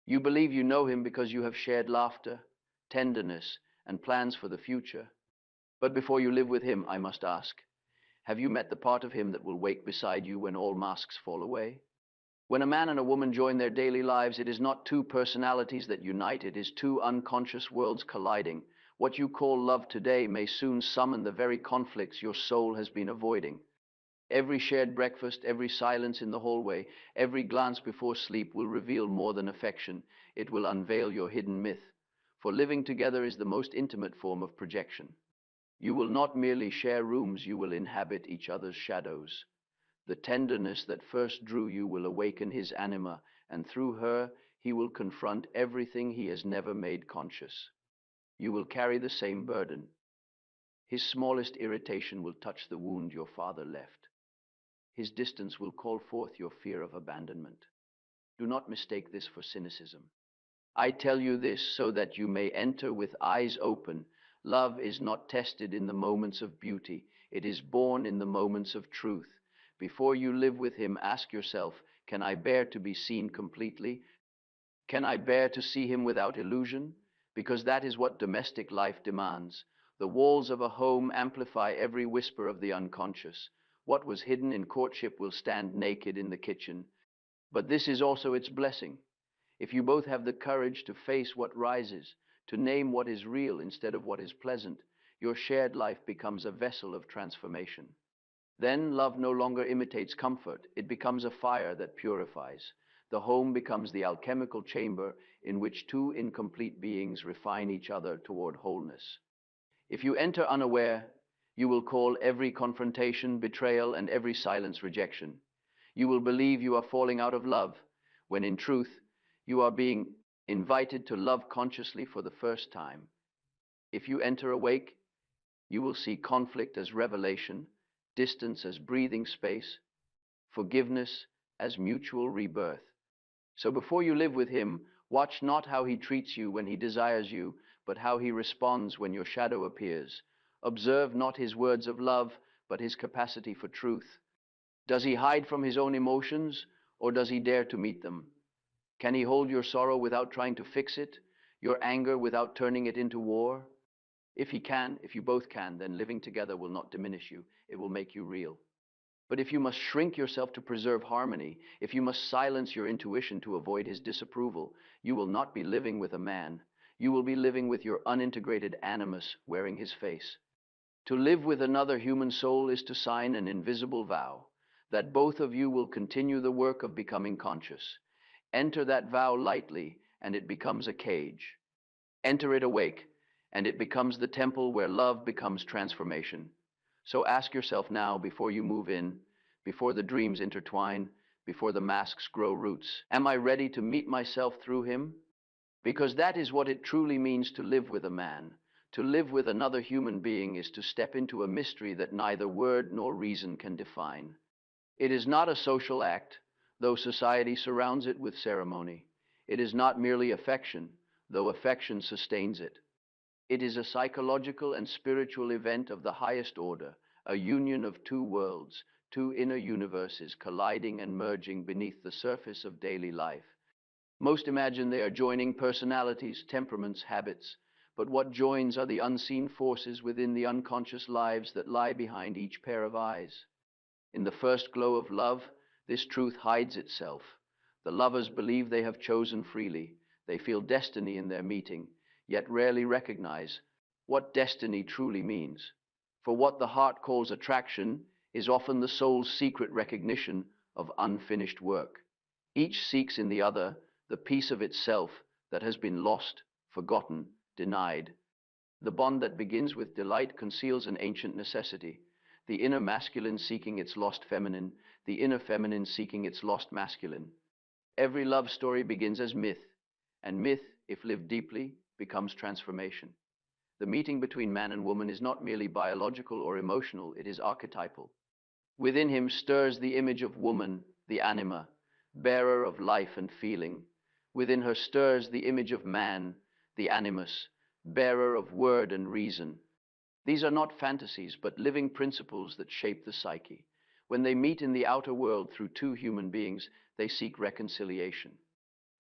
You believe you know him because you have shared laughter, tenderness, and plans for the future. But before you live with him, I must ask, have you met the part of him that will wake beside you when all masks fall away? When a man and a woman join their daily lives, it is not two personalities that unite, it is two unconscious worlds colliding. What you call love today may soon summon the very conflicts your soul has been avoiding. Every shared breakfast, every silence in the hallway, every glance before sleep will reveal more than affection. It will unveil your hidden myth. For living together is the most intimate form of projection. You will not merely share rooms, you will inhabit each other's shadows. The tenderness that first drew you will awaken his anima, and through her he will confront everything he has never made conscious. You will carry the same burden. His smallest irritation will touch the wound your father left. His distance will call forth your fear of abandonment. Do not mistake this for cynicism. I tell you this so that you may enter with eyes open. Love is not tested in the moments of beauty. It is born in the moments of truth. Before you live with him, ask yourself, can I bear to be seen completely? Can I bear to see him without illusion? Because that is what domestic life demands. The walls of a home amplify every whisper of the unconscious. What was hidden in courtship will stand naked in the kitchen. But this is also its blessing. If you both have the courage to face what rises, to name what is real instead of what is pleasant, your shared life becomes a vessel of transformation. Then love no longer imitates comfort. It becomes a fire that purifies. The home becomes the alchemical chamber in which two incomplete beings refine each other toward wholeness. If you enter unaware, you will call every confrontation betrayal and every silence rejection. You will believe you are falling out of love, when in truth, you are being invited to love consciously for the first time. If you enter awake, you will see conflict as revelation, distance as breathing space, forgiveness as mutual rebirth. So before you live with him, watch not how he treats you when he desires you, but how he responds when your shadow appears. Observe not his words of love, but his capacity for truth. Does he hide from his own emotions, or does he dare to meet them? Can he hold your sorrow without trying to fix it, your anger without turning it into war? If he can, if you both can, then living together will not diminish you, it will make you real. But if you must shrink yourself to preserve harmony, if you must silence your intuition to avoid his disapproval, you will not be living with a man. You will be living with your unintegrated animus wearing his face. To live with another human soul is to sign an invisible vow that both of you will continue the work of becoming conscious. Enter that vow lightly, and it becomes a cage. Enter it awake, and it becomes the temple where love becomes transformation. So ask yourself now, before you move in, before the dreams intertwine, before the masks grow roots, am I ready to meet myself through him? Because that is what it truly means to live with a man. To live with another human being is to step into a mystery that neither word nor reason can define. It is not a social act, though society surrounds it with ceremony. It is not merely affection, though affection sustains it. It is a psychological and spiritual event of the highest order, a union of two worlds, two inner universes colliding and merging beneath the surface of daily life. Most imagine they are joining personalities, temperaments, habits, but what joins are the unseen forces within the unconscious lives that lie behind each pair of eyes. In the first glow of love, this truth hides itself. The lovers believe they have chosen freely. They feel destiny in their meeting, yet rarely recognize what destiny truly means. For what the heart calls attraction is often the soul's secret recognition of unfinished work. Each seeks in the other the piece of itself that has been lost, forgotten, denied. The bond that begins with delight conceals an ancient necessity, the inner masculine seeking its lost feminine, the inner feminine seeking its lost masculine. Every love story begins as myth, and myth, if lived deeply, becomes transformation. The meeting between man and woman is not merely biological or emotional, it is archetypal. Within him stirs the image of woman, the anima, bearer of life and feeling. Within her stirs the image of man, the animus, bearer of word and reason. These are not fantasies, but living principles that shape the psyche. When they meet in the outer world through two human beings, they seek reconciliation.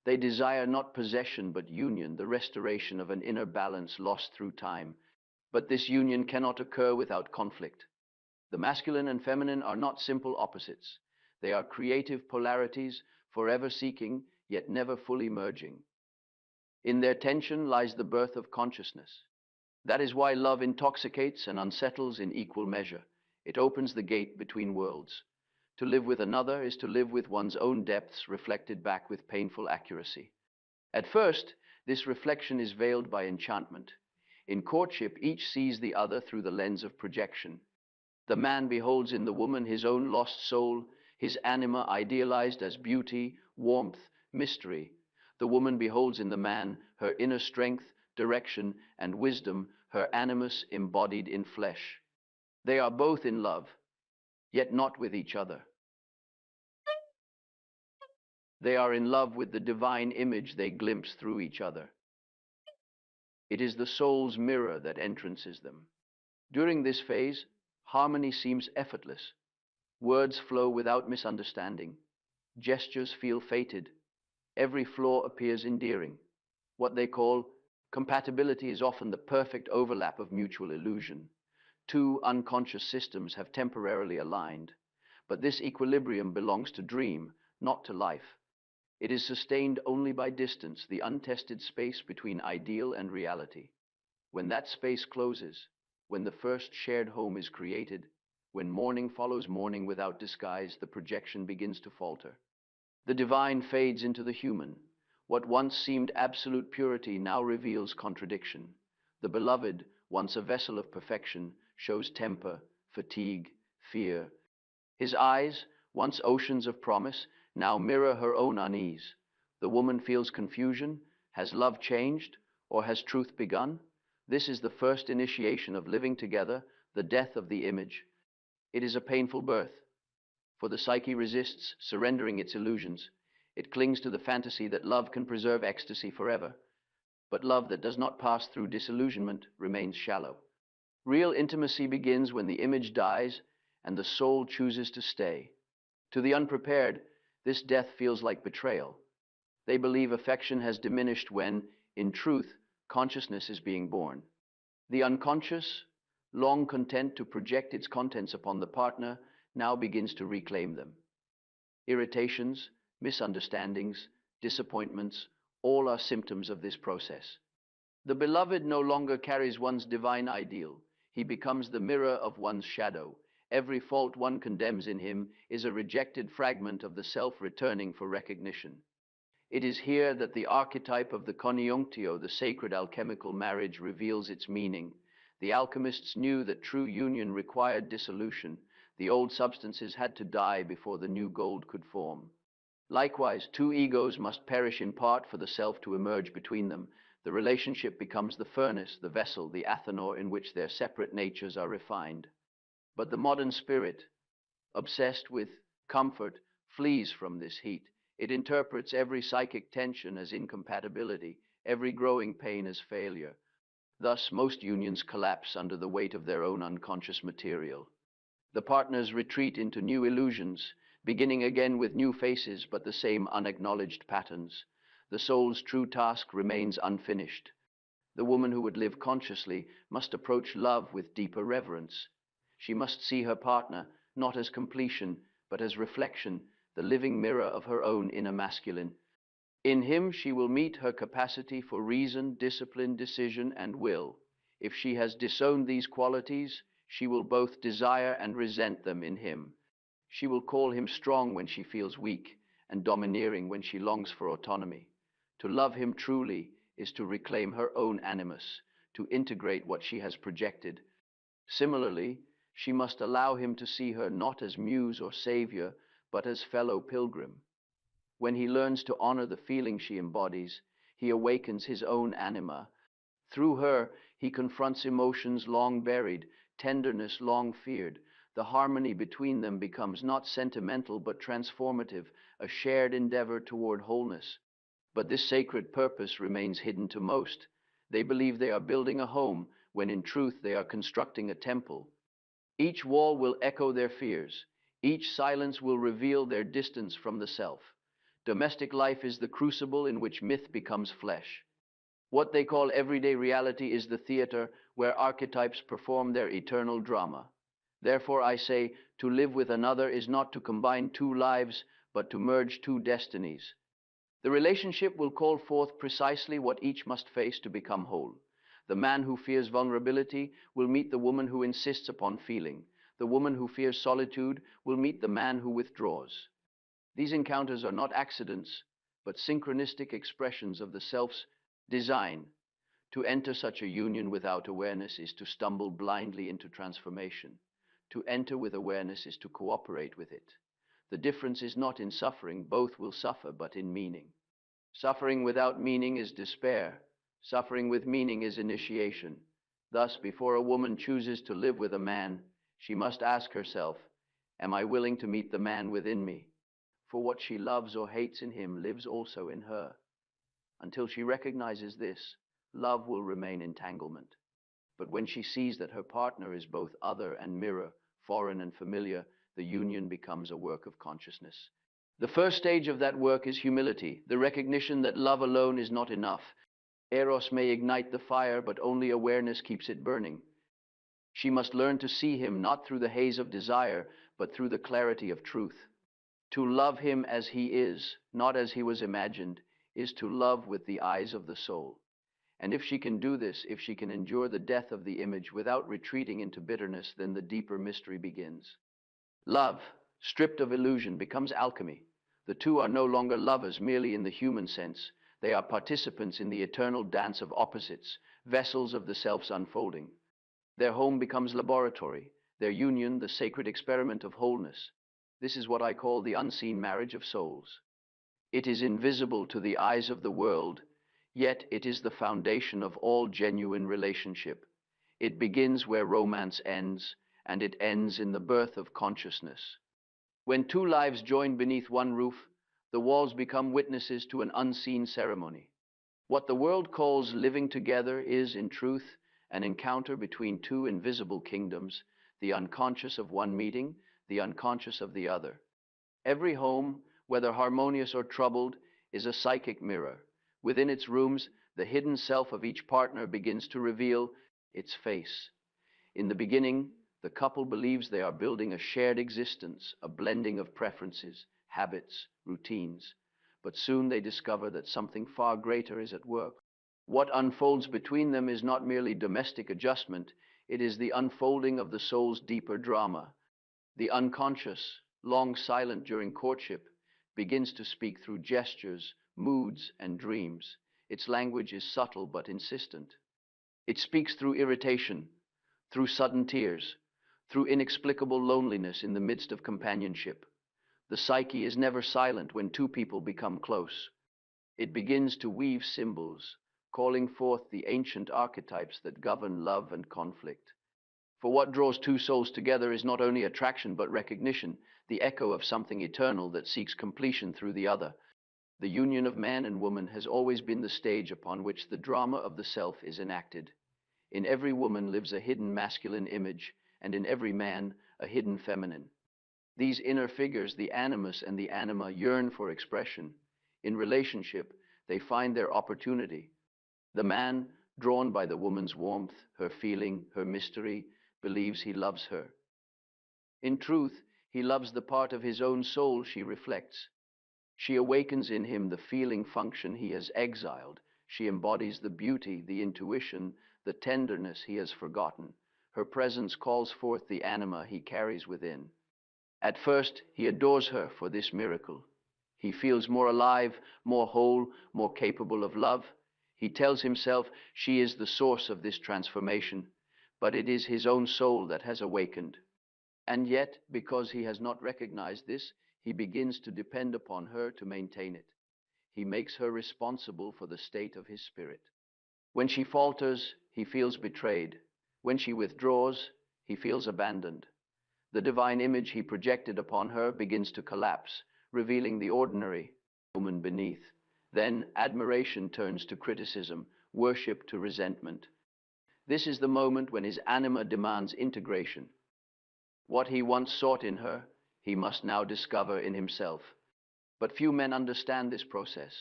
They desire not possession but union, the restoration of an inner balance lost through time. But this union cannot occur without conflict. The masculine and feminine are not simple opposites. They are creative polarities, forever seeking, yet never fully merging. In their tension lies the birth of consciousness. That is why love intoxicates and unsettles in equal measure. It opens the gate between worlds. To live with another is to live with one's own depths reflected back with painful accuracy. At first, this reflection is veiled by enchantment. In courtship, each sees the other through the lens of projection. The man beholds in the woman his own lost soul, his anima idealized as beauty, warmth, mystery. The woman beholds in the man her inner strength, direction, and wisdom, her animus embodied in flesh. They are both in love, yet not with each other. They are in love with the divine image they glimpse through each other. It is the soul's mirror that entrances them. During this phase, harmony seems effortless. Words flow without misunderstanding. Gestures feel fated. Every flaw appears endearing. What they call compatibility is often the perfect overlap of mutual illusion. Two unconscious systems have temporarily aligned, but this equilibrium belongs to dream, not to life. It is sustained only by distance, the untested space between ideal and reality. When that space closes, when the first shared home is created, when morning follows morning without disguise, the projection begins to falter. The divine fades into the human. What once seemed absolute purity now reveals contradiction. The beloved, once a vessel of perfection, shows temper, fatigue, fear. His eyes, once oceans of promise, now mirror her own unease. The woman feels confusion. Has love changed, or has truth begun? This is the first initiation of living together, the death of the image. It is a painful birth, for the psyche resists, surrendering its illusions. It clings to the fantasy that love can preserve ecstasy forever. But love that does not pass through disillusionment remains shallow. Real intimacy begins when the image dies and the soul chooses to stay. To the unprepared, this death feels like betrayal. They believe affection has diminished when, in truth, consciousness is being born. The unconscious, long content to project its contents upon the partner, now begins to reclaim them. Irritations, misunderstandings, disappointments, all are symptoms of this process. The beloved no longer carries one's divine ideal. He becomes the mirror of one's shadow. Every fault one condemns in him is a rejected fragment of the self returning for recognition. It is here that the archetype of the conjunctio, the sacred alchemical marriage, reveals its meaning. The alchemists knew that true union required dissolution. The old substances had to die before the new gold could form. Likewise, two egos must perish in part for the self to emerge between them. The relationship becomes the furnace, the vessel, the athanor in which their separate natures are refined. But the modern spirit, obsessed with comfort, flees from this heat. It interprets every psychic tension as incompatibility, every growing pain as failure. Thus, most unions collapse under the weight of their own unconscious material. The partners retreat into new illusions, beginning again with new faces but the same unacknowledged patterns. The soul's true task remains unfinished. The woman who would live consciously must approach love with deeper reverence. She must see her partner not as completion, but as reflection, the living mirror of her own inner masculine. In him she will meet her capacity for reason, discipline, decision, and will. If she has disowned these qualities, she will both desire and resent them in him. She will call him strong when she feels weak, and domineering when she longs for autonomy. To love him truly is to reclaim her own animus, to integrate what she has projected. Similarly, she must allow him to see her not as muse or savior, but as fellow pilgrim. When he learns to honor the feeling she embodies, he awakens his own anima. Through her, he confronts emotions long buried, tenderness long feared. The harmony between them becomes not sentimental but transformative, a shared endeavor toward wholeness. But this sacred purpose remains hidden to most. They believe they are building a home, when in truth they are constructing a temple. Each wall will echo their fears. Each silence will reveal their distance from the self. Domestic life is the crucible in which myth becomes flesh. What they call everyday reality is the theater where archetypes perform their eternal drama. Therefore, I say, to live with another is not to combine two lives, but to merge two destinies. The relationship will call forth precisely what each must face to become whole. The man who fears vulnerability will meet the woman who insists upon feeling. The woman who fears solitude will meet the man who withdraws. These encounters are not accidents, but synchronistic expressions of the self's design. To enter such a union without awareness is to stumble blindly into transformation. To enter with awareness is to cooperate with it. The difference is not in suffering, both will suffer, but in meaning. Suffering without meaning is despair. Suffering with meaning is initiation. Thus, before a woman chooses to live with a man, she must ask herself, am I willing to meet the man within me? For what she loves or hates in him lives also in her. Until she recognizes this, love will remain entanglement. But when she sees that her partner is both other and mirror, foreign and familiar, the union becomes a work of consciousness. The first stage of that work is humility, the recognition that love alone is not enough. Eros may ignite the fire, but only awareness keeps it burning. She must learn to see him not through the haze of desire, but through the clarity of truth. To love him as he is, not as he was imagined, is to love with the eyes of the soul. And if she can do this, if she can endure the death of the image without retreating into bitterness, then the deeper mystery begins. Love, stripped of illusion, becomes alchemy. The two are no longer lovers merely in the human sense. They are participants in the eternal dance of opposites, vessels of the self's unfolding. Their home becomes laboratory, their union the sacred experiment of wholeness. This is what I call the unseen marriage of souls. It is invisible to the eyes of the world, yet it is the foundation of all genuine relationship. It begins where romance ends, and it ends in the birth of consciousness. When two lives join beneath one roof, the walls become witnesses to an unseen ceremony. What the world calls living together is, in truth, an encounter between two invisible kingdoms, the unconscious of one meeting, the unconscious of the other. Every home, whether harmonious or troubled, is a psychic mirror. Within its rooms, the hidden self of each partner begins to reveal its face. In the beginning, the couple believes they are building a shared existence, a blending of preferences, habits, routines. But soon they discover that something far greater is at work. What unfolds between them is not merely domestic adjustment, it is the unfolding of the soul's deeper drama. The unconscious, long silent during courtship, begins to speak through gestures, moods, and dreams. Its language is subtle but insistent. It speaks through irritation, through sudden tears, through inexplicable loneliness in the midst of companionship. The psyche is never silent when two people become close. It begins to weave symbols, calling forth the ancient archetypes that govern love and conflict. For what draws two souls together is not only attraction but recognition, the echo of something eternal that seeks completion through the other. The union of man and woman has always been the stage upon which the drama of the self is enacted. In every woman lives a hidden masculine image, and in every man a hidden feminine. These inner figures, the animus and the anima, yearn for expression. In relationship, they find their opportunity. The man, drawn by the woman's warmth, her feeling, her mystery, believes he loves her. In truth, he loves the part of his own soul she reflects. She awakens in him the feeling function he has exiled. She embodies the beauty, the intuition, the tenderness he has forgotten. Her presence calls forth the anima he carries within. At first, he adores her for this miracle. He feels more alive, more whole, more capable of love. He tells himself she is the source of this transformation, but it is his own soul that has awakened. And yet, because he has not recognized this, he begins to depend upon her to maintain it. He makes her responsible for the state of his spirit. When she falters, he feels betrayed. When she withdraws, he feels abandoned. The divine image he projected upon her begins to collapse, revealing the ordinary woman beneath. Then admiration turns to criticism, worship to resentment. This is the moment when his anima demands integration. What he once sought in her, he must now discover in himself. But few men understand this process.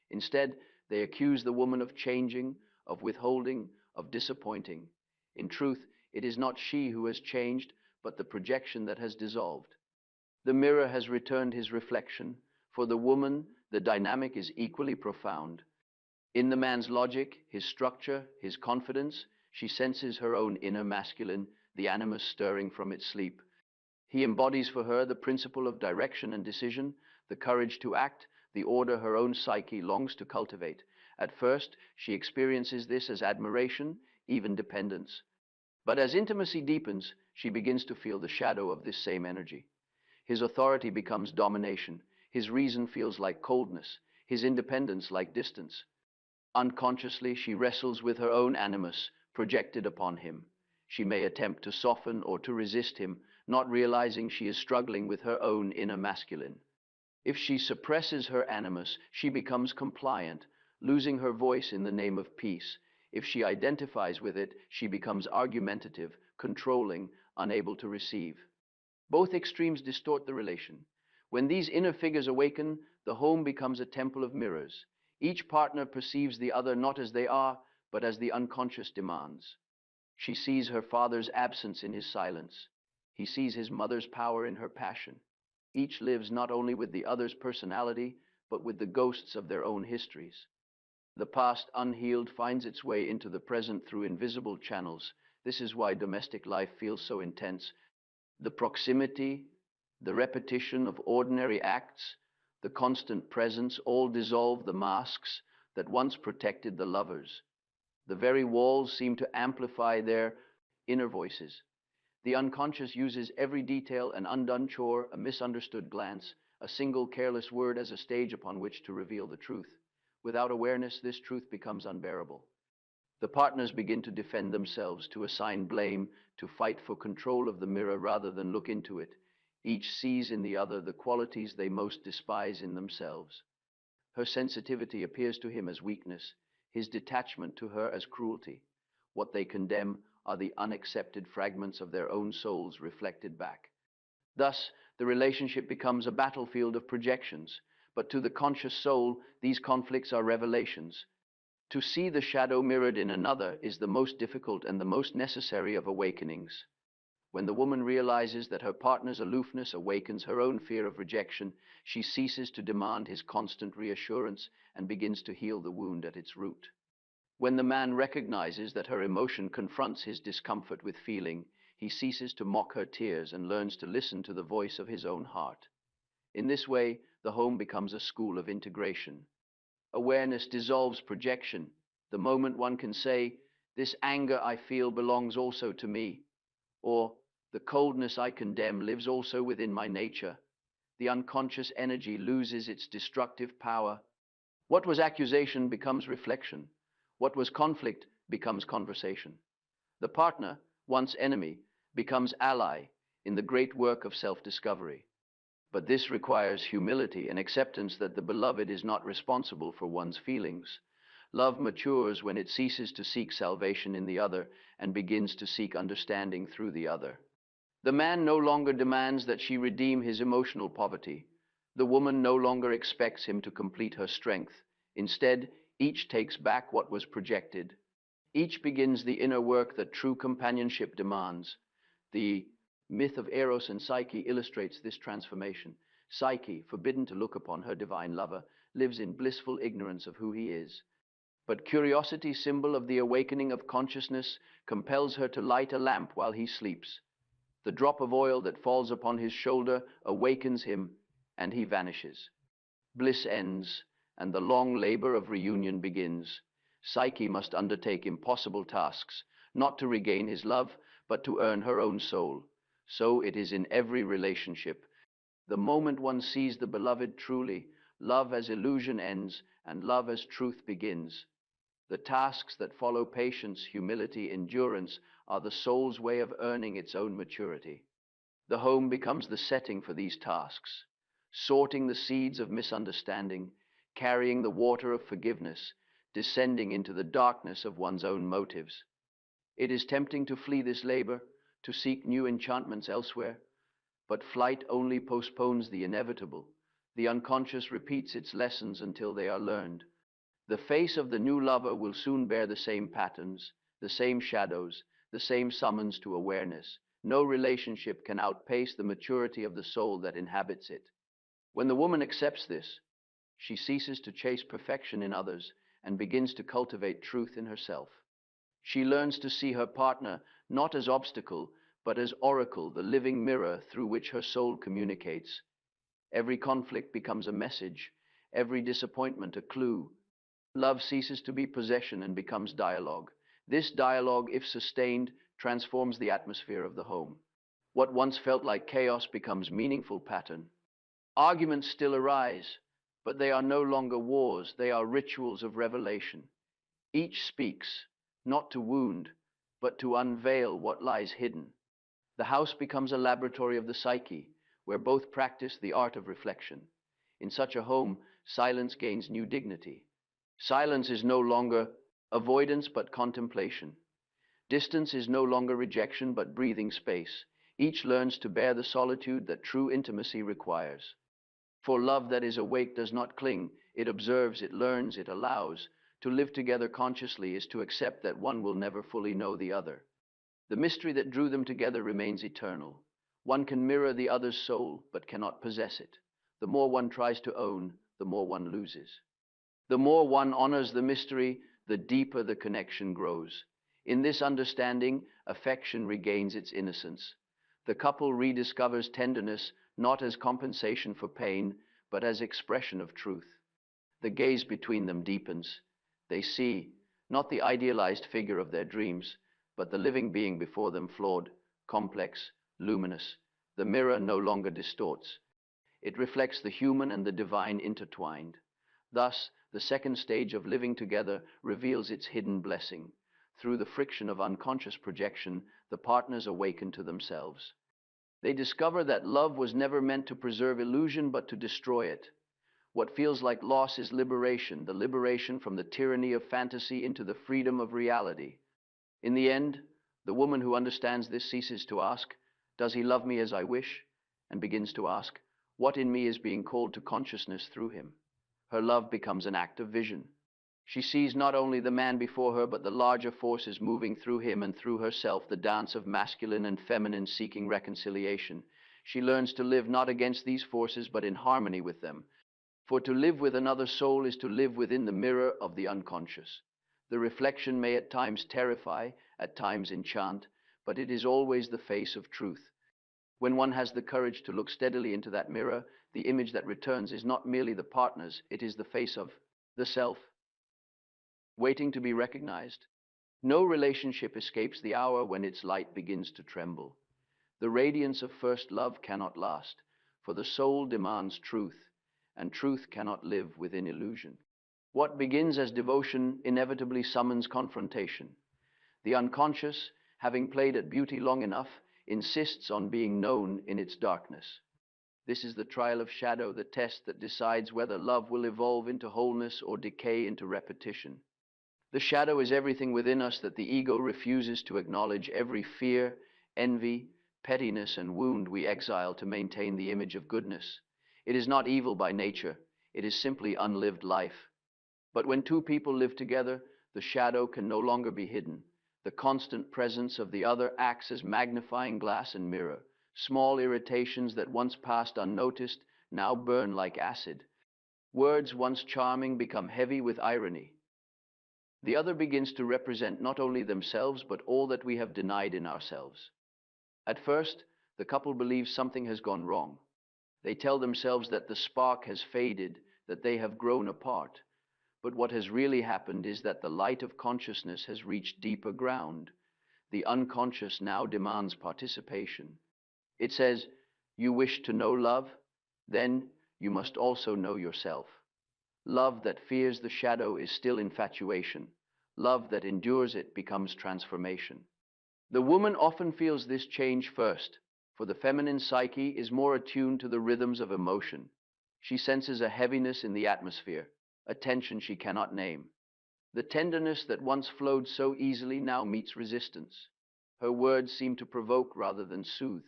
Instead, they accuse the woman of changing, of withholding, of disappointing. In truth, it is not she who has changed, but the projection that has dissolved. The mirror has returned his reflection. For the woman, the dynamic is equally profound. In the man's logic, his structure, his confidence, she senses her own inner masculine, the animus stirring from its sleep. He embodies for her the principle of direction and decision, the courage to act, the order her own psyche longs to cultivate. At first, she experiences this as admiration, even dependence. But as intimacy deepens, she begins to feel the shadow of this same energy. His authority becomes domination. His reason feels like coldness, his independence like distance. Unconsciously, she wrestles with her own animus projected upon him. She may attempt to soften or to resist him, not realizing she is struggling with her own inner masculine. If she suppresses her animus, she becomes compliant, losing her voice in the name of peace. If she identifies with it, she becomes argumentative, controlling, unable to receive. Both extremes distort the relation. When these inner figures awaken, the home becomes a temple of mirrors. Each partner perceives the other not as they are, but as the unconscious demands. She sees her father's absence in his silence. He sees his mother's power in her passion. Each lives not only with the other's personality, but with the ghosts of their own histories. The past unhealed finds its way into the present through invisible channels. This is why domestic life feels so intense. The proximity, the repetition of ordinary acts, the constant presence all dissolve the masks that once protected the lovers. The very walls seem to amplify their inner voices. The unconscious uses every detail, an undone chore, a misunderstood glance, a single careless word as a stage upon which to reveal the truth. Without awareness, this truth becomes unbearable. The partners begin to defend themselves, to assign blame, to fight for control of the mirror rather than look into it. Each sees in the other the qualities they most despise in themselves. Her sensitivity appears to him as weakness, his detachment to her as cruelty. What they condemn are the unaccepted fragments of their own souls reflected back. Thus, the relationship becomes a battlefield of projections, but to the conscious soul, these conflicts are revelations. To see the shadow mirrored in another is the most difficult and the most necessary of awakenings. When the woman realizes that her partner's aloofness awakens her own fear of rejection, she ceases to demand his constant reassurance and begins to heal the wound at its root. When the man recognizes that her emotion confronts his discomfort with feeling, he ceases to mock her tears and learns to listen to the voice of his own heart. In this way, the home becomes a school of integration. Awareness dissolves projection. The moment one can say, "This anger I feel belongs also to me," or "The coldness I condemn lives also within my nature," the unconscious energy loses its destructive power. What was accusation becomes reflection. What was conflict becomes conversation. The partner, once enemy, becomes ally in the great work of self-discovery. But this requires humility and acceptance that the beloved is not responsible for one's feelings. Love matures when it ceases to seek salvation in the other and begins to seek understanding through the other. The man no longer demands that she redeem his emotional poverty. The woman no longer expects him to complete her strength. Instead, each takes back what was projected. Each begins the inner work that true companionship demands. The myth of Eros and Psyche illustrates this transformation. Psyche, forbidden to look upon her divine lover, lives in blissful ignorance of who he is. But curiosity, symbol of the awakening of consciousness, compels her to light a lamp while he sleeps. The drop of oil that falls upon his shoulder awakens him, and he vanishes. Bliss ends, and the long labor of reunion begins. Psyche must undertake impossible tasks, not to regain his love, but to earn her own soul. So it is in every relationship. The moment one sees the beloved truly, love as illusion ends, and love as truth begins. The tasks that follow patience, humility, endurance are the soul's way of earning its own maturity. The home becomes the setting for these tasks, sorting the seeds of misunderstanding, carrying the water of forgiveness, descending into the darkness of one's own motives. It is tempting to flee this labor, to seek new enchantments elsewhere, but flight only postpones the inevitable. The unconscious repeats its lessons until they are learned. The face of the new lover will soon bear the same patterns, the same shadows, the same summons to awareness. No relationship can outpace the maturity of the soul that inhabits it. When the woman accepts this, she ceases to chase perfection in others and begins to cultivate truth in herself. She learns to see her partner not as obstacle, but as oracle, the living mirror through which her soul communicates. Every conflict becomes a message, every disappointment a clue. Love ceases to be possession and becomes dialogue. This dialogue, if sustained, transforms the atmosphere of the home. What once felt like chaos becomes meaningful pattern. Arguments still arise, but they are no longer wars, they are rituals of revelation. Each speaks, not to wound, but to unveil what lies hidden. The house becomes a laboratory of the psyche, where both practice the art of reflection. In such a home, silence gains new dignity. Silence is no longer avoidance but contemplation. Distance is no longer rejection but breathing space. Each learns to bear the solitude that true intimacy requires. For love that is awake does not cling, it observes, it learns, it allows. To live together consciously is to accept that one will never fully know the other. The mystery that drew them together remains eternal. One can mirror the other's soul, but cannot possess it. The more one tries to own, the more one loses. The more one honors the mystery, the deeper the connection grows. In this understanding, affection regains its innocence. The couple rediscovers tenderness not as compensation for pain, but as expression of truth. The gaze between them deepens. They see, not the idealized figure of their dreams, but the living being before them, flawed, complex, luminous. The mirror no longer distorts. It reflects the human and the divine intertwined. Thus, the second stage of living together reveals its hidden blessing. Through the friction of unconscious projection, the partners awaken to themselves. They discover that love was never meant to preserve illusion, but to destroy it. What feels like loss is liberation, the liberation from the tyranny of fantasy into the freedom of reality. In the end, the woman who understands this ceases to ask, "Does he love me as I wish?" and begins to ask, "What in me is being called to consciousness through him?" Her love becomes an act of vision. She sees not only the man before her, but the larger forces moving through him and through herself, the dance of masculine and feminine seeking reconciliation. She learns to live not against these forces, but in harmony with them. For to live with another soul is to live within the mirror of the unconscious. The reflection may at times terrify, at times enchant, but it is always the face of truth. When one has the courage to look steadily into that mirror, the image that returns is not merely the partner's, it is the face of the self, waiting to be recognized. No relationship escapes the hour when its light begins to tremble. The radiance of first love cannot last, for the soul demands truth, and truth cannot live within illusion. What begins as devotion inevitably summons confrontation. The unconscious, having played at beauty long enough, insists on being known in its darkness. This is the trial of shadow, the test that decides whether love will evolve into wholeness or decay into repetition. The shadow is everything within us that the ego refuses to acknowledge, every fear, envy, pettiness, and wound we exile to maintain the image of goodness. It is not evil by nature, it is simply unlived life. But when two people live together, the shadow can no longer be hidden. The constant presence of the other acts as magnifying glass and mirror. Small irritations that once passed unnoticed now burn like acid. Words once charming become heavy with irony. The other begins to represent not only themselves, but all that we have denied in ourselves. At first, the couple believes something has gone wrong. They tell themselves that the spark has faded, that they have grown apart. But what has really happened is that the light of consciousness has reached deeper ground. The unconscious now demands participation. It says, "You wish to know love? Then you must also know yourself." Love that fears the shadow is still infatuation. Love that endures it becomes transformation. The woman often feels this change first, for the feminine psyche is more attuned to the rhythms of emotion. She senses a heaviness in the atmosphere, a tension she cannot name. The tenderness that once flowed so easily now meets resistance. Her words seem to provoke rather than soothe.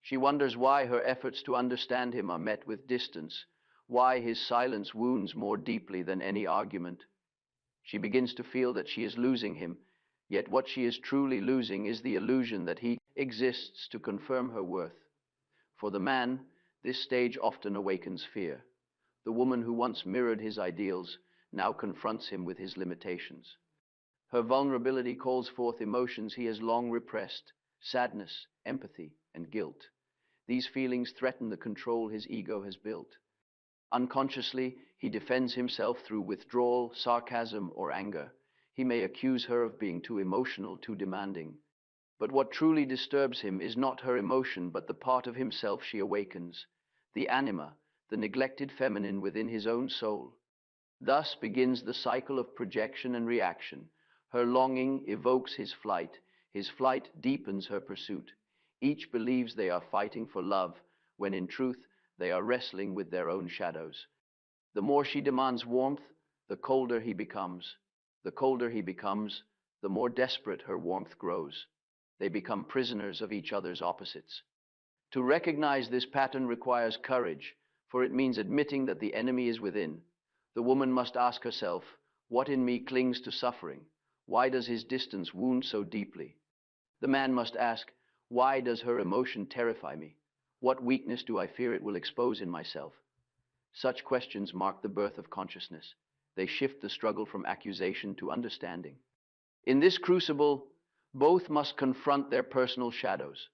She wonders why her efforts to understand him are met with distance, why his silence wounds more deeply than any argument. She begins to feel that she is losing him, yet what she is truly losing is the illusion that he exists to confirm her worth. For the man, this stage often awakens fear. The woman who once mirrored his ideals now confronts him with his limitations. Her vulnerability calls forth emotions he has long repressed: sadness, empathy, and guilt. These feelings threaten the control his ego has built. Unconsciously, he defends himself through withdrawal, sarcasm, or anger. He may accuse her of being too emotional, too demanding. But what truly disturbs him is not her emotion, but the part of himself she awakens, the anima, the neglected feminine within his own soul. Thus begins the cycle of projection and reaction. Her longing evokes his flight deepens her pursuit. Each believes they are fighting for love, when in truth they are wrestling with their own shadows. The more she demands warmth, the colder he becomes. The colder he becomes, the more desperate her warmth grows. They become prisoners of each other's opposites. To recognize this pattern requires courage, for it means admitting that the enemy is within. The woman must ask herself, what in me clings to suffering? Why does his distance wound so deeply? The man must ask, why does her emotion terrify me? What weakness do I fear it will expose in myself? Such questions mark the birth of consciousness. They shift the struggle from accusation to understanding. In this crucible, both must confront their personal shadows.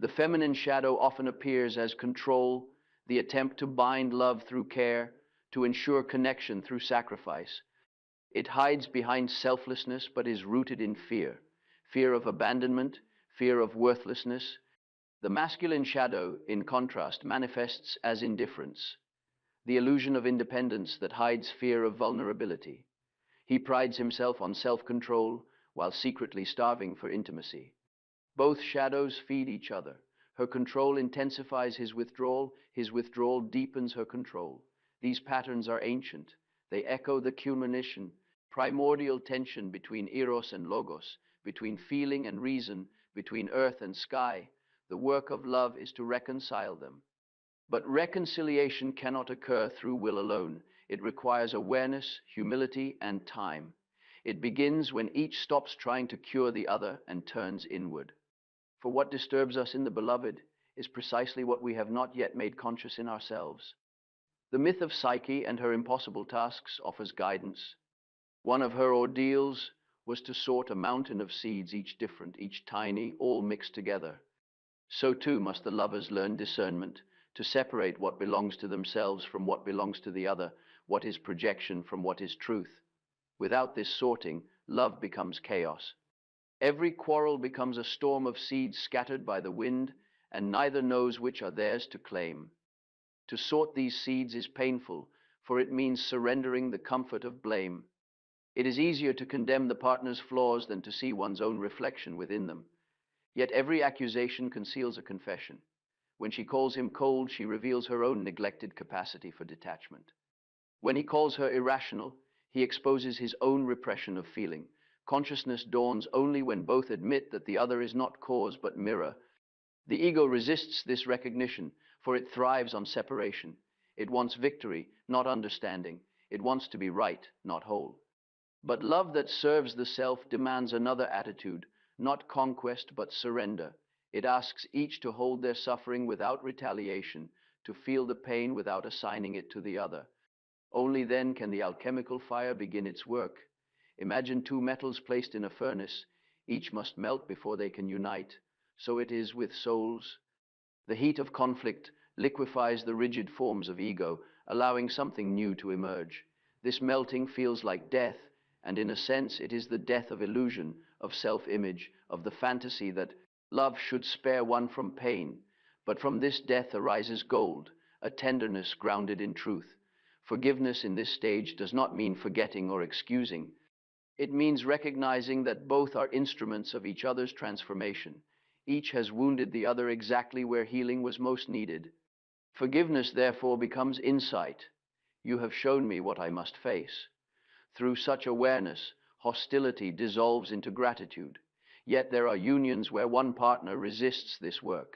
The feminine shadow often appears as control, the attempt to bind love through care, to ensure connection through sacrifice. It hides behind selflessness but is rooted in fear: fear of abandonment, fear of worthlessness. The masculine shadow, in contrast, manifests as indifference, the illusion of independence that hides fear of vulnerability. He prides himself on self-control while secretly starving for intimacy. Both shadows feed each other. Her control intensifies his withdrawal deepens her control. These patterns are ancient. They echo the culmination, primordial tension between eros and logos, between feeling and reason, between earth and sky. The work of love is to reconcile them. But reconciliation cannot occur through will alone. It requires awareness, humility, and time. It begins when each stops trying to cure the other and turns inward. For what disturbs us in the beloved is precisely what we have not yet made conscious in ourselves. The myth of Psyche and her impossible tasks offers guidance. One of her ordeals was to sort a mountain of seeds, each different, each tiny, all mixed together. So too must the lovers learn discernment, to separate what belongs to themselves from what belongs to the other, what is projection from what is truth. Without this sorting, love becomes chaos. Every quarrel becomes a storm of seeds scattered by the wind, and neither knows which are theirs to claim. To sort these seeds is painful, for it means surrendering the comfort of blame. It is easier to condemn the partner's flaws than to see one's own reflection within them. Yet every accusation conceals a confession. When she calls him cold, she reveals her own neglected capacity for detachment. When he calls her irrational, he exposes his own repression of feeling. Consciousness dawns only when both admit that the other is not cause but mirror. The ego resists this recognition, for it thrives on separation. It wants victory, not understanding. It wants to be right, not whole. But love that serves the self demands another attitude, not conquest but surrender. It asks each to hold their suffering without retaliation, to feel the pain without assigning it to the other. Only then can the alchemical fire begin its work. Imagine two metals placed in a furnace. Each must melt before they can unite. So it is with souls. The heat of conflict liquefies the rigid forms of ego, allowing something new to emerge. This melting feels like death, and in a sense it is the death of illusion, of self-image, of the fantasy that love should spare one from pain. But from this death arises gold, a tenderness grounded in truth. Forgiveness in this stage does not mean forgetting or excusing. It means recognizing that both are instruments of each other's transformation. Each has wounded the other exactly where healing was most needed. Forgiveness, therefore, becomes insight. You have shown me what I must face. Through such awareness, hostility dissolves into gratitude. Yet there are unions where one partner resists this work.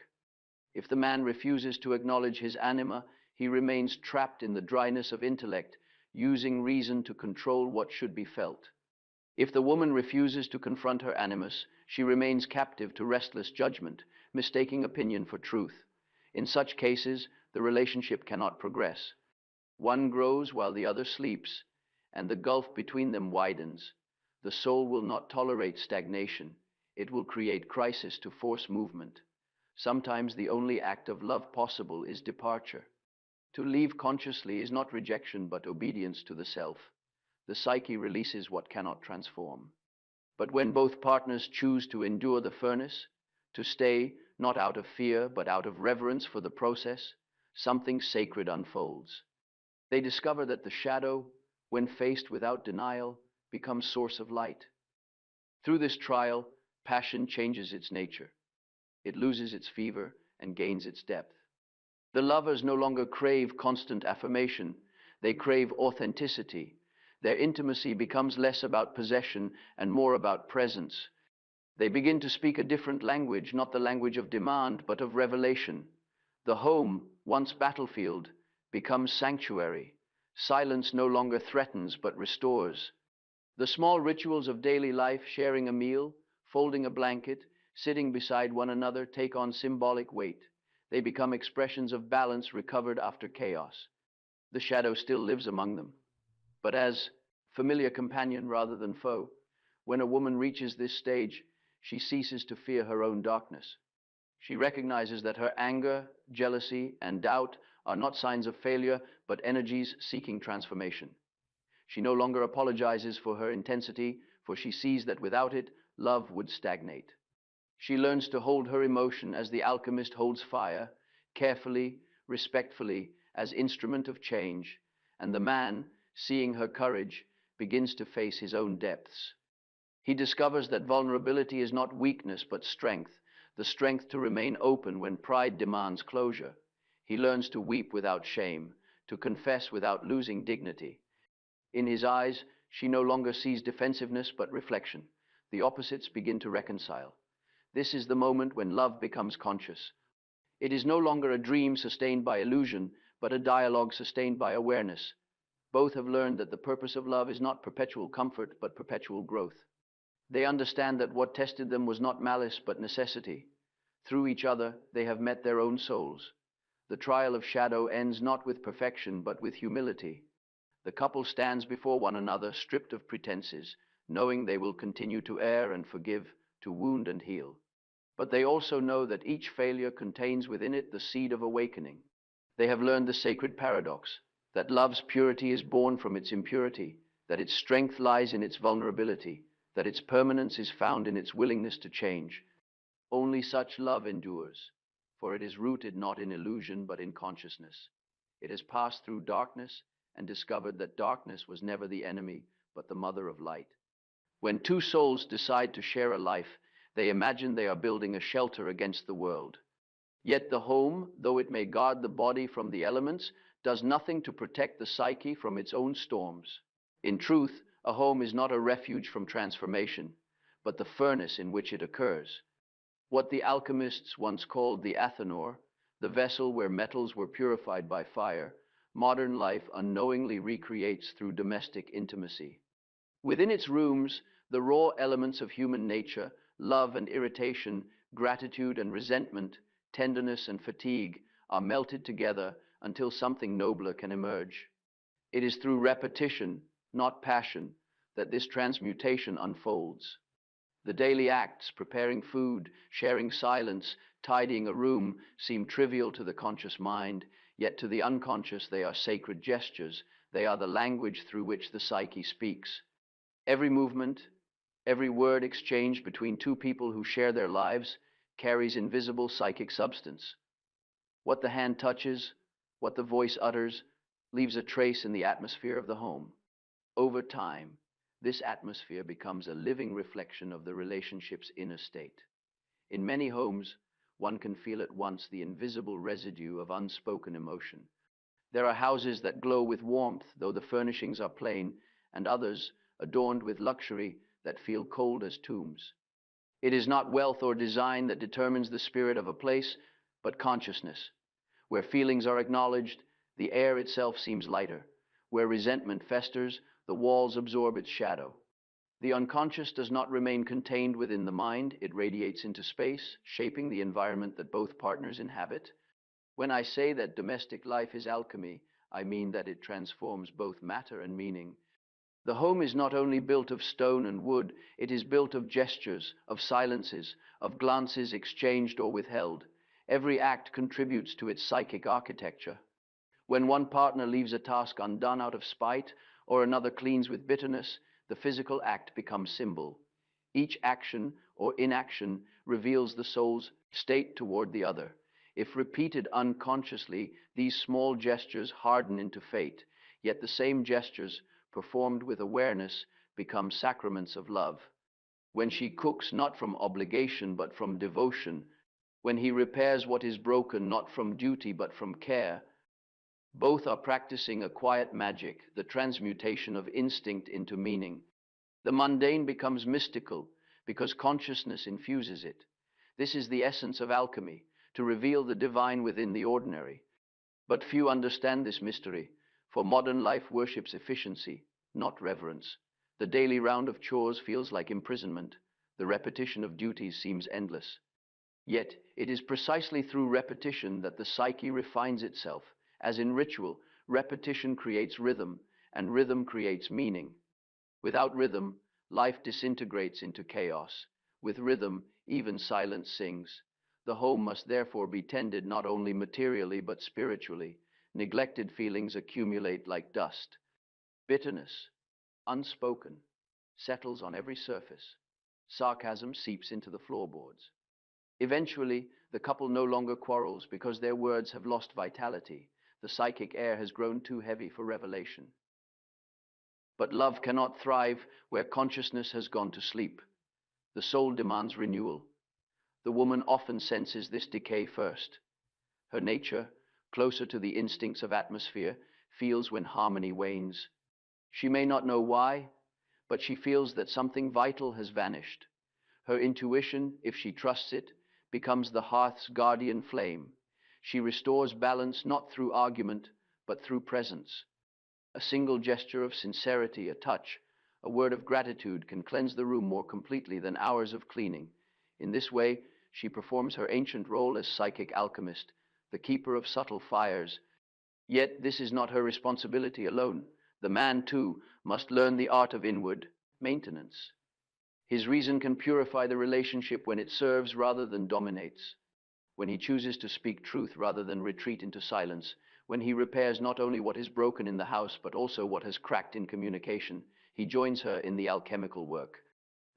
If the man refuses to acknowledge his anima, He remains trapped in the dryness of intellect, using reason to control what should be felt. If the woman refuses to confront her animus, she remains captive to restless judgment, mistaking opinion for truth. In such cases, the relationship cannot progress. One grows while the other sleeps, and the gulf between them widens. The soul will not tolerate stagnation. It will create crisis to force movement. Sometimes the only act of love possible is departure. To leave consciously is not rejection but obedience to the self. The psyche releases what cannot transform. But when both partners choose to endure the furnace, to stay not out of fear but out of reverence for the process, something sacred unfolds. They discover that the shadow, when faced without denial, becomes source of light. Through this trial, passion changes its nature. It loses its fever and gains its depth. The lovers no longer crave constant affirmation. They crave authenticity. Their intimacy becomes less about possession and more about presence. They begin to speak a different language, not the language of demand, but of revelation. The home, once battlefield, becomes sanctuary. Silence no longer threatens, but restores. The small rituals of daily life, sharing a meal, folding a blanket, sitting beside one another, take on symbolic weight. They become expressions of balance recovered after chaos. The shadow still lives among them, but as familiar companion rather than foe. When a woman reaches this stage, she ceases to fear her own darkness. She recognizes that her anger, jealousy, and doubt are not signs of failure, but energies seeking transformation. She no longer apologizes for her intensity, for she sees that without it, love would stagnate. She learns to hold her emotion as the alchemist holds fire, carefully, respectfully, as instrument of change, and the man, seeing her courage, begins to face his own depths. He discovers that vulnerability is not weakness but strength, the strength to remain open when pride demands closure. He learns to weep without shame, to confess without losing dignity. In his eyes, she no longer sees defensiveness but reflection. The opposites begin to reconcile. This is the moment when love becomes conscious. It is no longer a dream sustained by illusion, but a dialogue sustained by awareness. Both have learned that the purpose of love is not perpetual comfort, but perpetual growth. They understand that what tested them was not malice, but necessity. Through each other, they have met their own souls. The trial of shadow ends not with perfection, but with humility. The couple stands before one another, stripped of pretenses, knowing they will continue to err and forgive, to wound and heal. But they also know that each failure contains within it the seed of awakening. They have learned the sacred paradox, that love's purity is born from its impurity, that its strength lies in its vulnerability, that its permanence is found in its willingness to change. Only such love endures, for it is rooted not in illusion but in consciousness. It has passed through darkness and discovered that darkness was never the enemy, but the mother of light. When two souls decide to share a life, they imagine they are building a shelter against the world. Yet the home, though it may guard the body from the elements, does nothing to protect the psyche from its own storms. In truth, a home is not a refuge from transformation, but the furnace in which it occurs. What the alchemists once called the athanor, the vessel where metals were purified by fire, modern life unknowingly recreates through domestic intimacy. Within its rooms, the raw elements of human nature, love and irritation, gratitude and resentment, tenderness and fatigue, are melted together until something nobler can emerge. It is through repetition, not passion, that this transmutation unfolds. The daily acts, preparing food, sharing silence, tidying a room, seem trivial to the conscious mind, yet to the unconscious they are sacred gestures. They are the language through which the psyche speaks. Every movement, every word exchanged between two people who share their lives carries invisible psychic substance. What the hand touches, what the voice utters, leaves a trace in the atmosphere of the home. Over time, this atmosphere becomes a living reflection of the relationship's inner state. In many homes, one can feel at once the invisible residue of unspoken emotion. There are houses that glow with warmth, though the furnishings are plain, and others, adorned with luxury, that feel cold as tombs. It is not wealth or design that determines the spirit of a place, but consciousness. Where feelings are acknowledged, The air itself seems lighter. Where resentment festers, the walls absorb its shadow. The unconscious does not remain contained within the mind, it radiates into space, shaping the environment that both partners inhabit. When I say that domestic life is alchemy, I mean that it transforms both matter and meaning. The home is not only built of stone and wood, it is built of gestures, of silences, of glances exchanged or withheld. Every act contributes to its psychic architecture. When one partner leaves a task undone out of spite, or another cleans with bitterness, the physical act becomes symbol. Each action or inaction reveals the soul's state toward the other. If repeated unconsciously, these small gestures harden into fate, yet the same gestures, performed with awareness, become sacraments of love. When she cooks not from obligation but from devotion, when he repairs what is broken not from duty but from care, both are practicing a quiet magic, the transmutation of instinct into meaning. The mundane becomes mystical because consciousness infuses it. This is the essence of alchemy, to reveal the divine within the ordinary. But few understand this mystery, for modern life worships efficiency, not reverence. The daily round of chores feels like imprisonment. The repetition of duties seems endless. Yet it is precisely through repetition that the psyche refines itself. As in ritual, repetition creates rhythm, and rhythm creates meaning. Without rhythm, life disintegrates into chaos. With rhythm, even silence sings. The home must therefore be tended not only materially but spiritually. Neglected feelings accumulate like dust. Bitterness, unspoken, settles on every surface. Sarcasm seeps into the floorboards. Eventually, the couple no longer quarrels because their words have lost vitality. The psychic air has grown too heavy for revelation. But love cannot thrive where consciousness has gone to sleep. The soul demands renewal. The woman often senses this decay first. Her nature, closer to the instincts of atmosphere, feels when harmony wanes. She may not know why, but she feels that something vital has vanished. Her intuition, if she trusts it, becomes the hearth's guardian flame. She restores balance not through argument, but through presence. A single gesture of sincerity, a touch, a word of gratitude can cleanse the room more completely than hours of cleaning. In this way, she performs her ancient role as psychic alchemist, the keeper of subtle fires. Yet this is not her responsibility alone. The man, too, must learn the art of inward maintenance. His reason can purify the relationship when it serves rather than dominates, when he chooses to speak truth rather than retreat into silence, when he repairs not only what is broken in the house but also what has cracked in communication. He joins her in the alchemical work.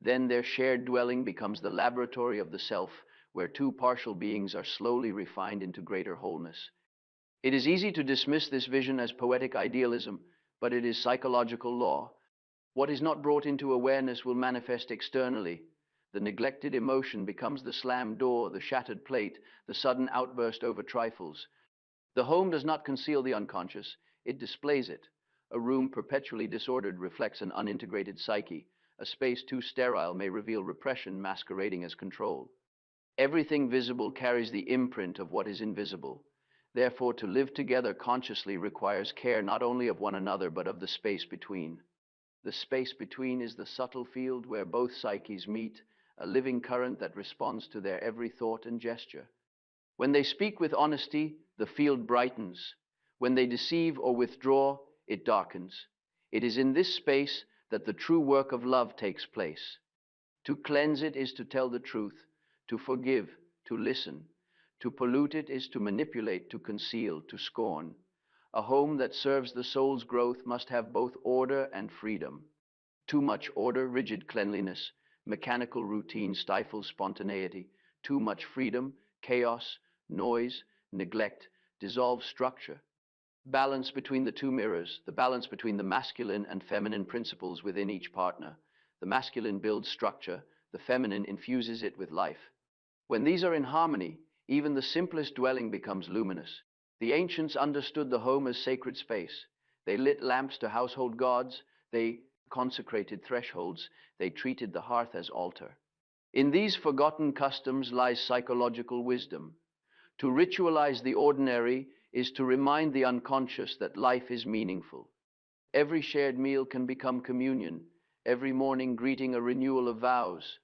Then their shared dwelling becomes the laboratory of the self, where two partial beings are slowly refined into greater wholeness. It is easy to dismiss this vision as poetic idealism, but it is psychological law. What is not brought into awareness will manifest externally. The neglected emotion becomes the slammed door, the shattered plate, the sudden outburst over trifles. The home does not conceal the unconscious, it displays it. A room perpetually disordered reflects an unintegrated psyche. A space too sterile may reveal repression masquerading as control. Everything visible carries the imprint of what is invisible. Therefore, to live together consciously requires care not only of one another but of the space between. The space between is the subtle field where both psyches meet, a living current that responds to their every thought and gesture. When they speak with honesty, the field brightens. When they deceive or withdraw, it darkens. It is in this space that the true work of love takes place. To cleanse it is to tell the truth, to forgive, to listen. To pollute it is to manipulate, to conceal, to scorn. A home that serves the soul's growth must have both order and freedom. Too much order, rigid cleanliness, mechanical routine stifles spontaneity. Too much freedom, chaos, noise, neglect, dissolves structure. Balance between the two mirrors, the balance between the masculine and feminine principles within each partner. The masculine builds structure, the feminine infuses it with life. When these are in harmony, even the simplest dwelling becomes luminous. The ancients understood the home as sacred space. They lit lamps to household gods, they consecrated thresholds, they treated the hearth as altar. In these forgotten customs lies psychological wisdom. To ritualize the ordinary is to remind the unconscious that life is meaningful. Every shared meal can become communion, every morning greeting a renewal of vows.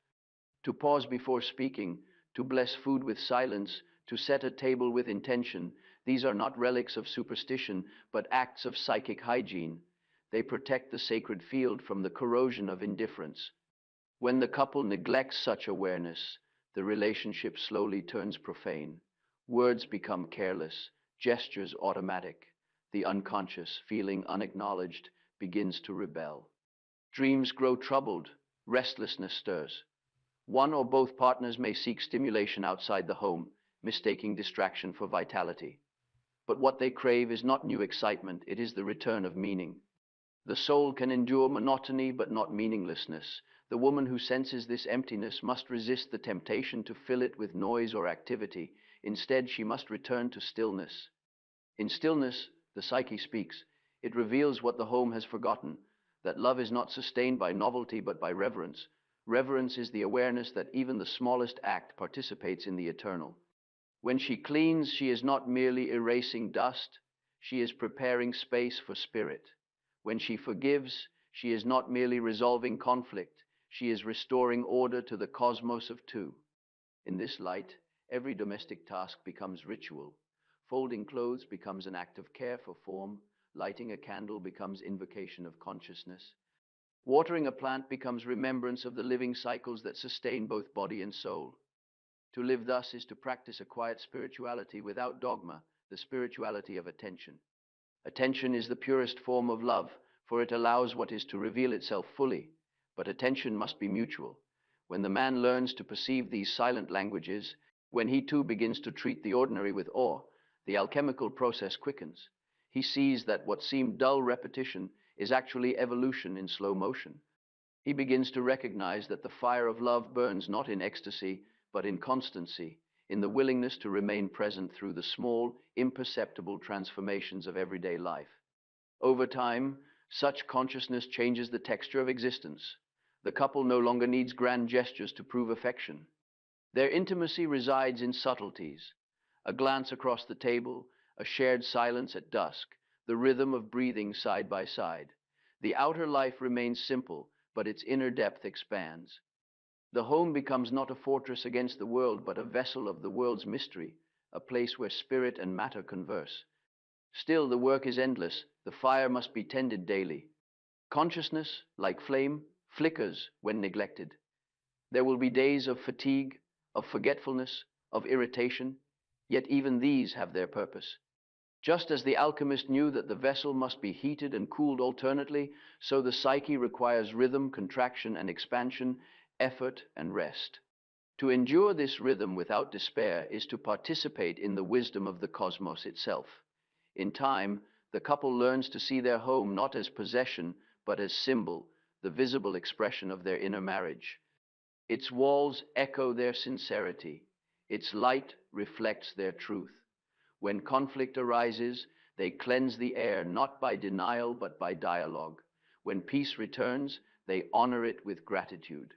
To pause before speaking, to bless food with silence, to set a table with intention, these are not relics of superstition, but acts of psychic hygiene. They protect the sacred field from the corrosion of indifference. When the couple neglects such awareness, the relationship slowly turns profane. Words become careless, gestures automatic. The unconscious, feeling unacknowledged, begins to rebel. Dreams grow troubled, restlessness stirs. One or both partners may seek stimulation outside the home, mistaking distraction for vitality. But what they crave is not new excitement, it is the return of meaning. The soul can endure monotony but not meaninglessness. The woman who senses this emptiness must resist the temptation to fill it with noise or activity. Instead, she must return to stillness. In stillness, the psyche speaks. It reveals what the home has forgotten, that love is not sustained by novelty but by reverence. Reverence is the awareness that even the smallest act participates in the eternal. When she cleans, she is not merely erasing dust, she is preparing space for spirit. When she forgives, she is not merely resolving conflict, she is restoring order to the cosmos of two. In this light, every domestic task becomes ritual. Folding clothes becomes an act of care for form, lighting a candle becomes invocation of consciousness. Watering a plant becomes remembrance of the living cycles that sustain both body and soul. To live thus is to practice a quiet spirituality without dogma, the spirituality of attention. Attention is the purest form of love, for it allows what is to reveal itself fully. But attention must be mutual. When the man learns to perceive these silent languages, when he too begins to treat the ordinary with awe, the alchemical process quickens. He sees that what seemed dull repetition is actually evolution in slow motion. He begins to recognize that the fire of love burns not in ecstasy, but in constancy, in the willingness to remain present through the small, imperceptible transformations of everyday life. Over time, such consciousness changes the texture of existence. The couple no longer needs grand gestures to prove affection. Their intimacy resides in subtleties. A glance across the table, a shared silence at dusk, the rhythm of breathing side by side. The outer life remains simple, but its inner depth expands. The home becomes not a fortress against the world, but a vessel of the world's mystery, a place where spirit and matter converse. Still, the work is endless. The fire must be tended daily. Consciousness, like flame, flickers when neglected. There will be days of fatigue, of forgetfulness, of irritation, yet even these have their purpose. Just as the alchemist knew that the vessel must be heated and cooled alternately, so the psyche requires rhythm, contraction, and expansion, effort, and rest. To endure this rhythm without despair is to participate in the wisdom of the cosmos itself. In time, the couple learns to see their home not as possession, but as symbol, the visible expression of their inner marriage. Its walls echo their sincerity. Its light reflects their truth. When conflict arises, they cleanse the air not by denial but by dialogue. When peace returns, they honor it with gratitude.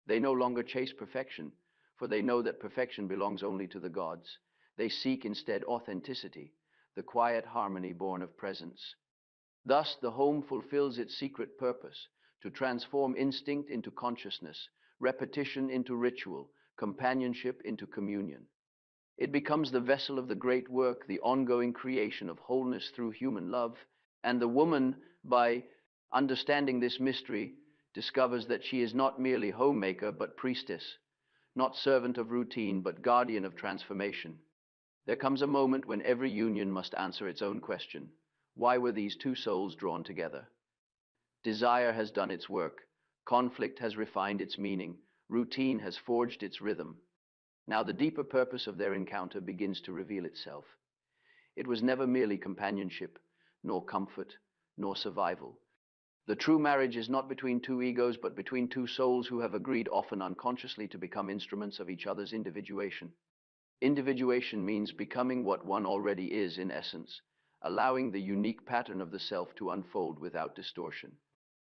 They no longer chase perfection, for they know that perfection belongs only to the gods. They seek instead authenticity, the quiet harmony born of presence. Thus, the home fulfills its secret purpose, to transform instinct into consciousness, repetition into ritual, companionship into communion. It becomes the vessel of the great work, the ongoing creation of wholeness through human love, and the woman, by understanding this mystery, discovers that she is not merely homemaker but priestess, not servant of routine but guardian of transformation. There comes a moment when every union must answer its own question. Why were these two souls drawn together? Desire has done its work. Conflict has refined its meaning. Routine has forged its rhythm. Now the deeper purpose of their encounter begins to reveal itself. It was never merely companionship, nor comfort, nor survival. The true marriage is not between two egos, but between two souls who have agreed, often unconsciously, to become instruments of each other's individuation. Individuation means becoming what one already is in essence, allowing the unique pattern of the self to unfold without distortion.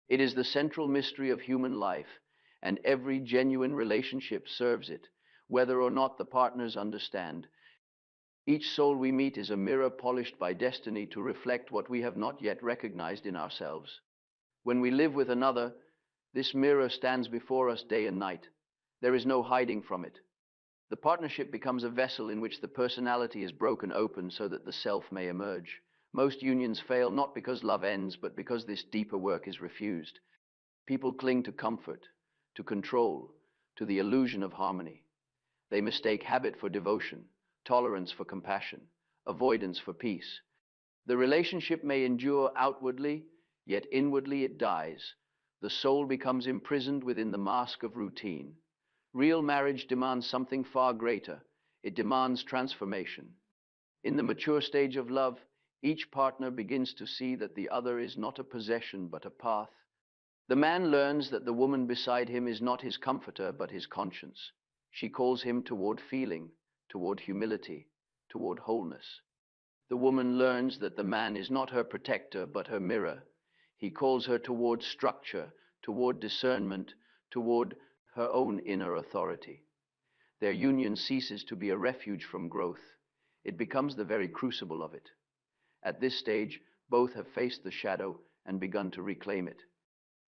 It is the central mystery of human life, and every genuine relationship serves it, whether or not the partners understand. Each soul we meet is a mirror polished by destiny to reflect what we have not yet recognized in ourselves. When we live with another, this mirror stands before us day and night. There is no hiding from it. The partnership becomes a vessel in which the personality is broken open so that the self may emerge. Most unions fail not because love ends, but because this deeper work is refused. People cling to comfort, to control, to the illusion of harmony. They mistake habit for devotion, tolerance for compassion, avoidance for peace. The relationship may endure outwardly, yet inwardly it dies. The soul becomes imprisoned within the mask of routine. Real marriage demands something far greater. It demands transformation. In the mature stage of love, each partner begins to see that the other is not a possession but a path. The man learns that the woman beside him is not his comforter but his conscience. She calls him toward feeling, toward humility, toward wholeness. The woman learns that the man is not her protector but her mirror. He calls her toward structure, toward discernment, toward her own inner authority. Their union ceases to be a refuge from growth. It becomes the very crucible of it. At this stage, both have faced the shadow and begun to reclaim it.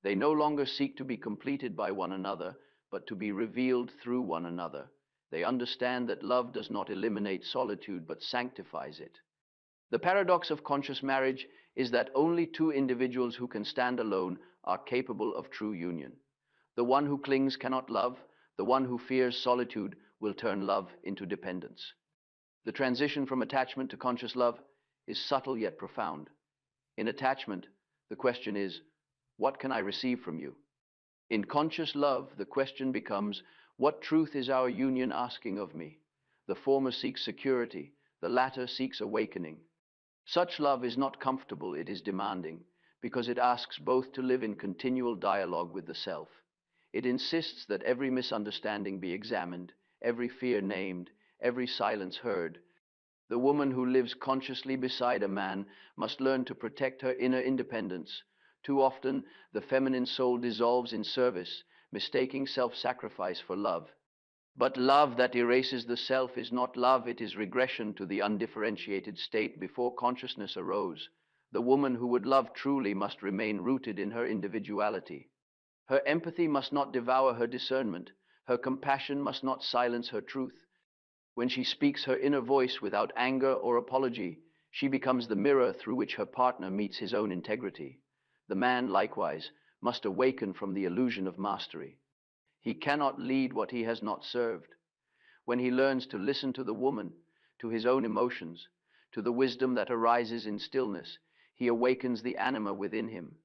They no longer seek to be completed by one another, but to be revealed through one another. They understand that love does not eliminate solitude, but sanctifies it. The paradox of conscious marriage is that only two individuals who can stand alone are capable of true union. The one who clings cannot love. The one who fears solitude will turn love into dependence. The transition from attachment to conscious love is subtle yet profound. In attachment, the question is, what can I receive from you? In conscious love, the question becomes, what truth is our union asking of me? The former seeks security, the latter seeks awakening. Such love is not comfortable, it is demanding, because it asks both to live in continual dialogue with the self. It insists that every misunderstanding be examined, every fear named, every silence heard. The woman who lives consciously beside a man must learn to protect her inner independence. Too often, the feminine soul dissolves in service, mistaking self-sacrifice for love. But love that erases the self is not love, it is regression to the undifferentiated state before consciousness arose. The woman who would love truly must remain rooted in her individuality. Her empathy must not devour her discernment. Her compassion must not silence her truth. When she speaks her inner voice without anger or apology, she becomes the mirror through which her partner meets his own integrity. The man, likewise, must awaken from the illusion of mastery. He cannot lead what he has not served. When he learns to listen to the woman, to his own emotions, to the wisdom that arises in stillness, he awakens the anima within him.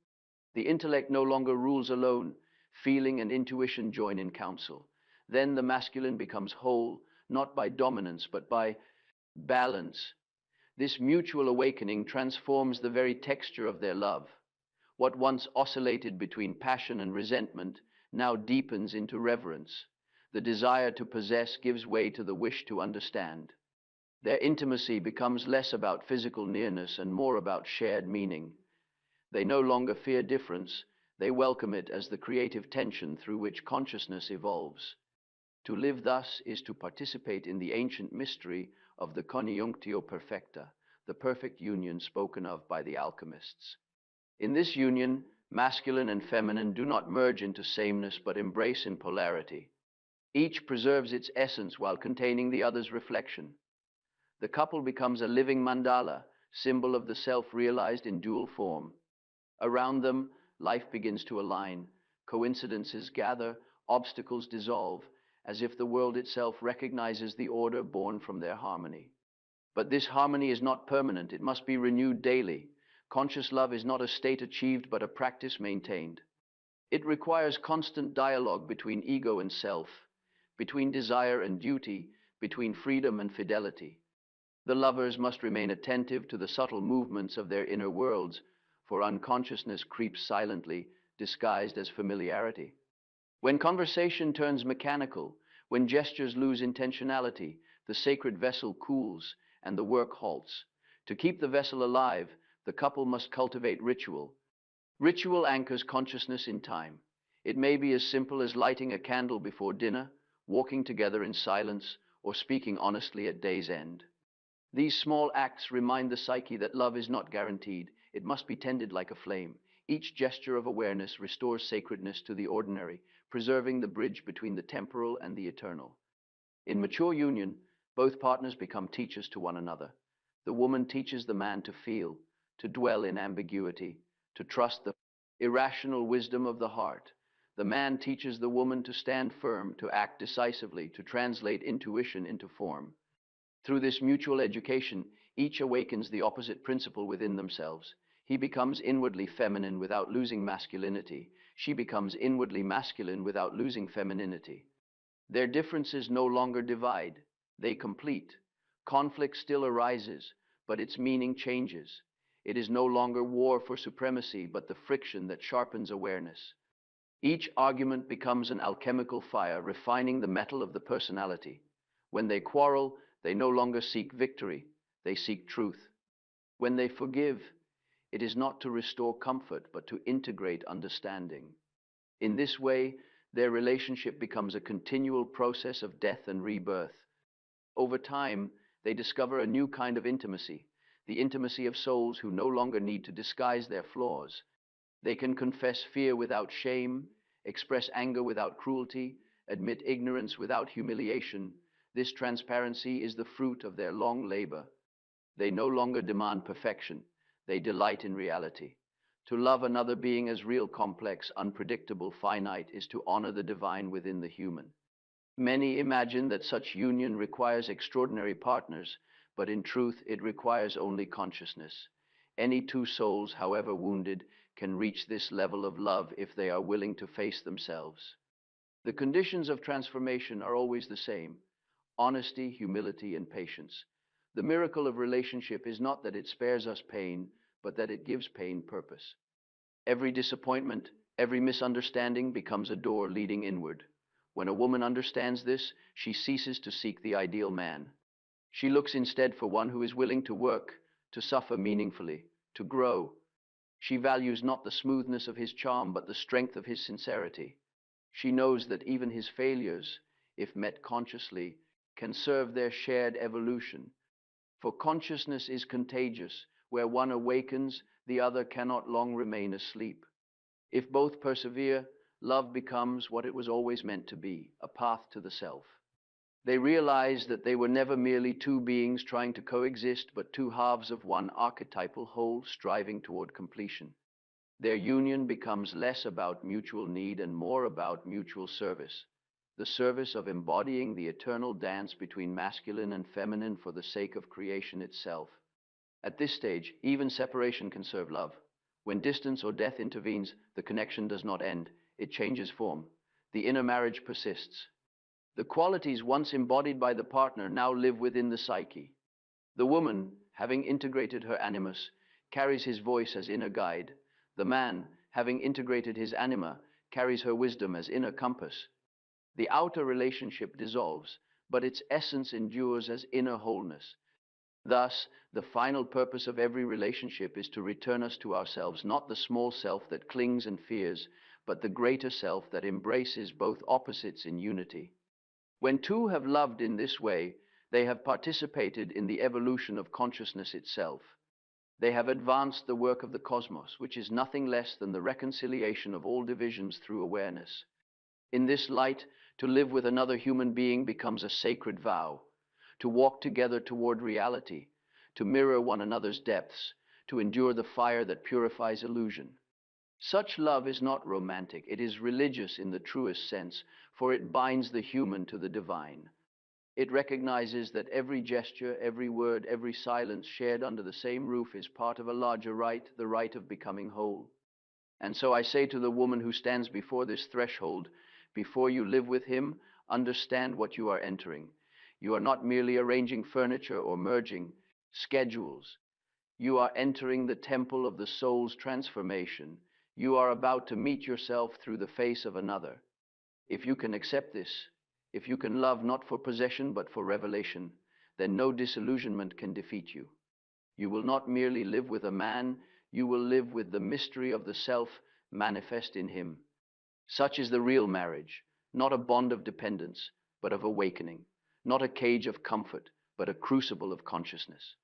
The intellect no longer rules alone. Feeling and intuition join in counsel. Then the masculine becomes whole, not by dominance, but by balance. This mutual awakening transforms the very texture of their love. What once oscillated between passion and resentment now deepens into reverence. The desire to possess gives way to the wish to understand. Their intimacy becomes less about physical nearness and more about shared meaning. They no longer fear difference, they welcome it as the creative tension through which consciousness evolves. To live thus is to participate in the ancient mystery of the conjunctio perfecta, the perfect union spoken of by the alchemists. In this union, masculine and feminine do not merge into sameness but embrace in polarity. Each preserves its essence while containing the other's reflection. The couple becomes a living mandala, symbol of the self realized in dual form. Around them, life begins to align. Coincidences gather, obstacles dissolve, as if the world itself recognizes the order born from their harmony. But this harmony is not permanent, it must be renewed daily. Conscious love is not a state achieved, but a practice maintained. It requires constant dialogue between ego and self, between desire and duty, between freedom and fidelity. The lovers must remain attentive to the subtle movements of their inner worlds, for unconsciousness creeps silently, disguised as familiarity. When conversation turns mechanical, when gestures lose intentionality, the sacred vessel cools and the work halts. To keep the vessel alive, the couple must cultivate ritual. Ritual anchors consciousness in time. It may be as simple as lighting a candle before dinner, walking together in silence, or speaking honestly at day's end. These small acts remind the psyche that love is not guaranteed. It must be tended like a flame. Each gesture of awareness restores sacredness to the ordinary, preserving the bridge between the temporal and the eternal. In mature union, both partners become teachers to one another. The woman teaches the man to feel, to dwell in ambiguity, to trust the irrational wisdom of the heart. The man teaches the woman to stand firm, to act decisively, to translate intuition into form. Through this mutual education, each awakens the opposite principle within themselves. He becomes inwardly feminine without losing masculinity. She becomes inwardly masculine without losing femininity. Their differences no longer divide, they complete. Conflict still arises, but its meaning changes. It is no longer war for supremacy, but the friction that sharpens awareness. Each argument becomes an alchemical fire, refining the metal of the personality. When they quarrel, they no longer seek victory, they seek truth. When they forgive, it is not to restore comfort, but to integrate understanding. In this way, their relationship becomes a continual process of death and rebirth. Over time, they discover a new kind of intimacy, the intimacy of souls who no longer need to disguise their flaws. They can confess fear without shame, express anger without cruelty, admit ignorance without humiliation. This transparency is the fruit of their long labor. They no longer demand perfection, they delight in reality. To love another being as real, complex, unpredictable, finite is to honor the divine within the human. Many imagine that such union requires extraordinary partners, but in truth it requires only consciousness. Any two souls, however wounded, can reach this level of love if they are willing to face themselves. The conditions of transformation are always the same: honesty, humility, and patience. The miracle of relationship is not that it spares us pain, but that it gives pain purpose. Every disappointment, every misunderstanding becomes a door leading inward. When a woman understands this, she ceases to seek the ideal man. She looks instead for one who is willing to work, to suffer meaningfully, to grow. She values not the smoothness of his charm, but the strength of his sincerity. She knows that even his failures, if met consciously, can serve their shared evolution. For consciousness is contagious. Where one awakens, the other cannot long remain asleep. If both persevere, love becomes what it was always meant to be, a path to the self. They realize that they were never merely two beings trying to coexist, but two halves of one archetypal whole striving toward completion. Their union becomes less about mutual need and more about mutual service, the service of embodying the eternal dance between masculine and feminine for the sake of creation itself. At this stage, even separation can serve love. When distance or death intervenes, the connection does not end, it changes form. The inner marriage persists. The qualities once embodied by the partner now live within the psyche. The woman, having integrated her animus, carries his voice as inner guide. The man, having integrated his anima, carries her wisdom as inner compass. The outer relationship dissolves, but its essence endures as inner wholeness. Thus, the final purpose of every relationship is to return us to ourselves, not the small self that clings and fears, but the greater self that embraces both opposites in unity. When two have loved in this way, they have participated in the evolution of consciousness itself. They have advanced the work of the cosmos, which is nothing less than the reconciliation of all divisions through awareness. In this light, to live with another human being becomes a sacred vow. To walk together toward reality, to mirror one another's depths, to endure the fire that purifies illusion. Such love is not romantic, it is religious in the truest sense, for it binds the human to the divine. It recognizes that every gesture, every word, every silence shared under the same roof is part of a larger right, the right of becoming whole. And so I say to the woman who stands before this threshold, before you live with him, understand what you are entering. You are not merely arranging furniture or merging schedules. You are entering the temple of the soul's transformation. You are about to meet yourself through the face of another. If you can accept this, if you can love not for possession but for revelation, then no disillusionment can defeat you. You will not merely live with a man, you will live with the mystery of the self manifest in him. Such is the real marriage, not a bond of dependence, but of awakening. Not a cage of comfort, but a crucible of consciousness.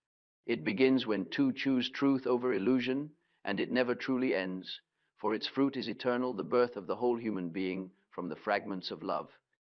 It begins when two choose truth over illusion, and it never truly ends, for its fruit is eternal, the birth of the whole human being from the fragments of love.